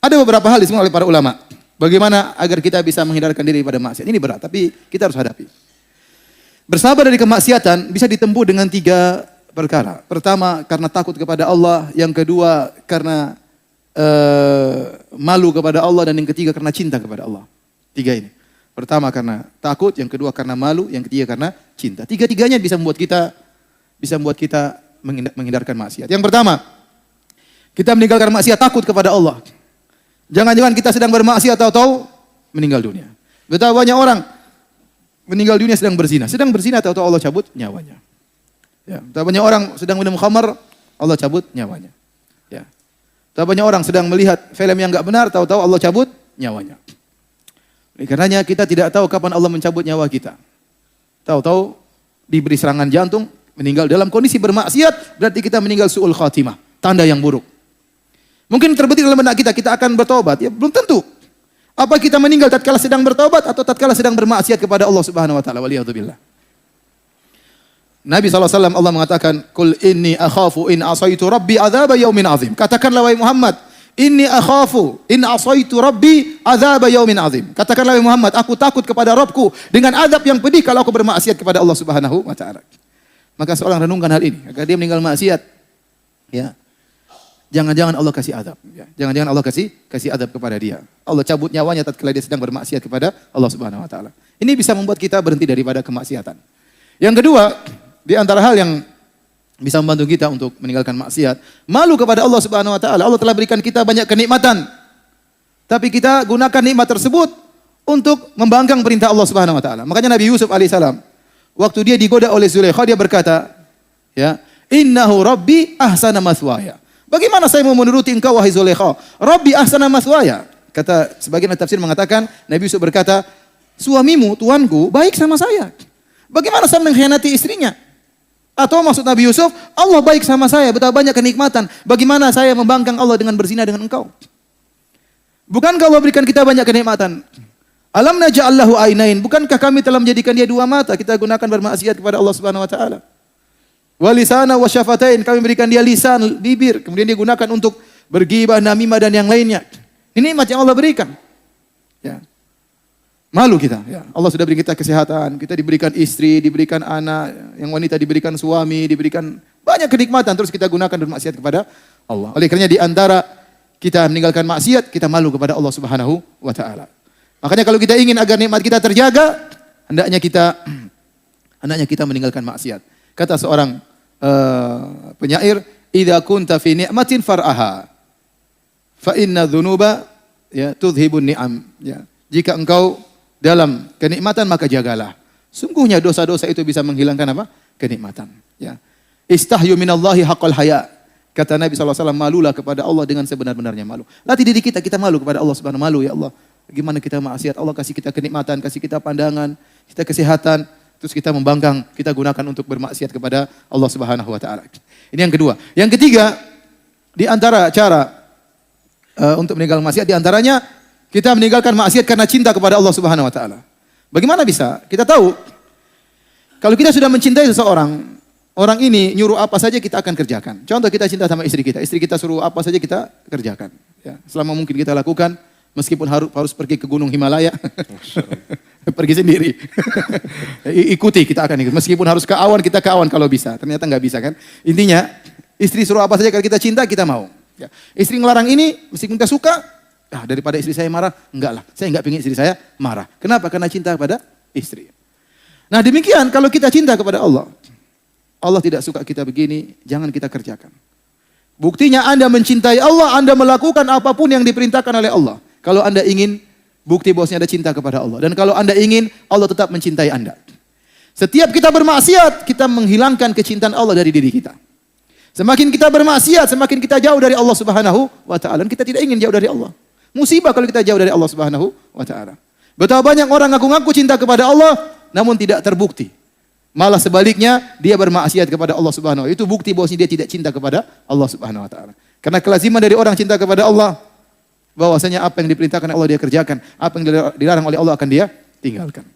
Ada beberapa hal disebut oleh para ulama. Bagaimana agar kita bisa menghindarkan diri pada maksiat. Ini berat, tapi kita harus hadapi. Bersabar dari kemaksiatan bisa ditempuh dengan 3 perkara. Pertama, karena takut kepada Allah. Yang kedua, karena malu kepada Allah. Dan yang ketiga, karena cinta kepada Allah. 3 ini. Pertama, karena takut. Yang kedua, karena malu. Yang ketiga, karena cinta. 3-tiganya bisa membuat kita menghindarkan maksiat. Yang pertama, kita meninggalkan maksiat takut kepada Allah. Jangan-jangan kita sedang bermaksiat tahu-tahu meninggal dunia. Betapa banyak orang meninggal dunia sedang berzina tahu-tahu Allah cabut nyawanya. Ya, betapa banyak orang sedang minum khamar, Allah cabut nyawanya. Ya. Betapa banyak orang sedang melihat film yang enggak benar, tahu-tahu Allah cabut nyawanya. Oleh karenanya kita tidak tahu kapan Allah mencabut nyawa kita. Tahu-tahu diberi serangan jantung, meninggal dalam kondisi bermaksiat, berarti kita meninggal su'ul khatimah, tanda yang buruk. Mungkin terbetik dalam benak kita akan bertobat. Ya, belum tentu. Apa kita meninggal tatkala sedang bertobat atau tatkala sedang bermaksiat kepada Allah Subhanahu wa taala. Waliyadzubillah. Nabi SAW Allah mengatakan, "Qul inni akhafu in asaitu rabbi adzaba yaumin azim." Katakanlah wahai Muhammad, "Inni akhafu in asaitu rabbi adzaba yaumin azim." Katakanlah wahai Muhammad, aku takut kepada Rabbku dengan azab yang pedih kalau aku bermaksiat kepada Allah Subhanahu wa taala. Maka seorang renungkan hal ini, agar dia meninggal maksiat. Ya. Jangan-jangan Allah kasih azab. Ya. Jangan-jangan Allah kasih azab kepada dia. Allah cabut nyawanya tatkala dia sedang bermaksiat kepada Allah Subhanahu wa taala. Ini bisa membuat kita berhenti daripada kemaksiatan. Yang kedua, di antara hal yang bisa membantu kita untuk meninggalkan maksiat, malu kepada Allah Subhanahu wa taala. Allah telah berikan kita banyak kenikmatan. Tapi kita gunakan nikmat tersebut untuk membangkang perintah Allah Subhanahu wa taala. Makanya Nabi Yusuf alaihissalam waktu dia digoda oleh Zulaikha, dia berkata, ya, "Innahu rabbi ahsana mathwaya." Bagaimana saya mau menuruti engkau wahai Zulaikha? Rabbi ahsana mathwaya. Kata sebagian tafsir mengatakan, Nabi Yusuf berkata, suamimu, tuanku, baik sama saya. Bagaimana saya mengkhianati istrinya? Atau maksud Nabi Yusuf, Allah baik sama saya, betapa banyak kenikmatan. Bagaimana saya membangkang Allah dengan berzina dengan engkau? Bukankah Allah berikan kita banyak kenikmatan? Alam naja'allahu ainain. Bukankah kami telah menjadikan dia 2 mata? Kita gunakan bermaksiat kepada Allah Subhanahu wa taala. Wa lisana wa syafatain, kami berikan dia lisan, bibir, kemudian dia gunakan untuk berghibah, namimah dan yang lainnya. Ini nikmat yang Allah berikan. Ya. Malu kita, ya. Allah sudah beri kita kesehatan, kita diberikan istri, diberikan anak, yang wanita diberikan suami, diberikan banyak kenikmatan, terus kita gunakan bermaksiat kepada Allah. Oleh karenanya di antara kita meninggalkan maksiat, kita malu kepada Allah Subhanahu wa taala. Makanya kalau kita ingin agar nikmat kita terjaga, hendaknya kita meninggalkan maksiat. Kata seorang penyair, "Idza kunta fi ni'matin far'aha, fa inna dzunuba ya tudhibun ni'am." Ya. Jika engkau dalam kenikmatan maka jagalah. Sungguhnya dosa-dosa itu bisa menghilangkan apa? Kenikmatan. Ya. Istahyu minallahi haqqal haya. Kata Nabi SAW, malulah kepada Allah dengan sebenar-benarnya malu. Latih diri kita malu kepada Allah Subhanahu wa taala. Malu ya Allah. Bagaimana kita maksiat, Allah kasih kita kenikmatan, kasih kita pandangan, kita kesehatan. Terus kita membangkang, kita gunakan untuk bermaksiat kepada Allah Subhanahu wa taala. Ini yang kedua. Yang ketiga, di antara cara untuk meninggalkan maksiat, di antaranya kita meninggalkan maksiat karena cinta kepada Allah Subhanahu wa taala. Bagaimana bisa? Kita tahu kalau kita sudah mencintai seseorang, orang ini nyuruh apa saja kita akan kerjakan. Contoh kita cinta sama istri kita suruh apa saja kita kerjakan. Ya, selama mungkin kita lakukan, meskipun harus pergi ke Gunung Himalaya. Pergi sendiri. Ikuti, kita akan ikut. Meskipun harus ke awan, kita ke awan kalau bisa. Ternyata nggak bisa kan. Intinya, istri suruh apa saja kalau kita cinta, kita mau. Ya. Istri ngelarang ini, meskipun kita suka, daripada istri saya marah, enggak lah. Saya enggak pengen istri saya marah. Kenapa? Karena cinta kepada istri. Nah demikian, kalau kita cinta kepada Allah, Allah tidak suka kita begini, jangan kita kerjakan. Buktinya Anda mencintai Allah, Anda melakukan apapun yang diperintahkan oleh Allah. Kalau Anda ingin bukti bahwasanya Anda cinta kepada Allah. Dan kalau Anda ingin, Allah tetap mencintai Anda. Setiap kita bermaksiat, kita menghilangkan kecintaan Allah dari diri kita. Semakin kita bermaksiat, semakin kita jauh dari Allah Subhanahu wa taala. Dan kita tidak ingin jauh dari Allah. Musibah kalau kita jauh dari Allah Subhanahu wa taala. Betapa banyak orang ngaku-ngaku cinta kepada Allah, namun tidak terbukti. Malah sebaliknya, dia bermaksiat kepada Allah Subhanahu wa taala. Itu bukti bahwasanya dia tidak cinta kepada Allah Subhanahu wa taala. Karena kelaziman dari orang cinta kepada Allah, bahwasanya apa yang diperintahkan Allah dia kerjakan, apa yang dilarang oleh Allah akan dia tinggalkan.